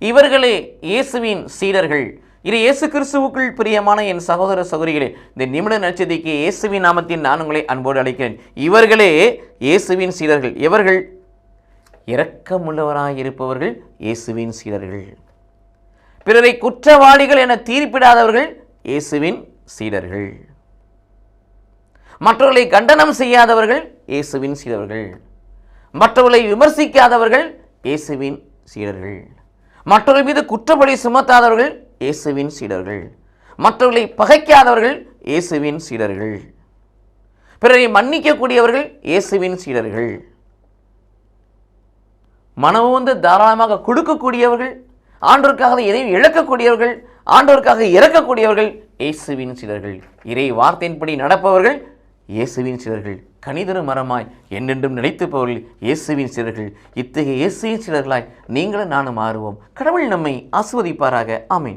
இவர்களே இயேசுவின் சீடர்கள். இது இயேசு கிறிஸ்துவுக்குள் பிரியமான என் சகோதர சகோதரிகளே, இந்த நிமிட நட்சத்திரக்கு இயேசுவின் நாமத்தில் நான் உங்களை அன்போடு அழைக்கிறேன். இவர்களே இயேசுவின் சீடர்கள். எவர்கள்? இரக்கமுள்ளவராயிருப்பவர்கள் இயேசுவின் சீடர்கள். பிறரை குற்றவாளிகள் என தீர்ப்பிடாதவர்கள் இயேசுவின் சீடர்கள். மற்றவர்களை கண்டனம் செய்யாதவர்கள் இயேசுவின் சீடர்கள். மற்றவர்களை விமர்சிக்காதவர்கள் இயேசுவின் சீடர்கள். மற்றவர்கள் மீது குற்றப்படி சுமத்தாதவர்கள் இயேசுவின் சீடர்கள். மற்றவர்களை பகைக்காதவர்கள் இயேசுவின் சீடர்கள். பிறரை மன்னிக்கக்கூடியவர்கள் இயேசுவின் சீடர்கள். மனமுந்து தாராளமாக கொடுக்கக்கூடியவர்கள், ஆண்டவருக்காக எதையும் இழக்கக்கூடியவர்கள், ஆண்டவருக்காக இறக்கக்கூடியவர்கள் இயேசுவின் சீடர்கள். இறை வார்த்தையின்படி நடப்பவர்கள் இயேசுவின் சீடர்கள். கனிதரு மரமாய் என்றென்றும் நிலைத்துப்பவர்கள் இயேசுவின் சீடர்கள். இத்தகைய இயேசுவின் சீடர்களாய் நீங்களும் நானும் மாறுவோம். கடவுள் நம்மை ஆசீர்வதிப்பாராக. ஆமென்.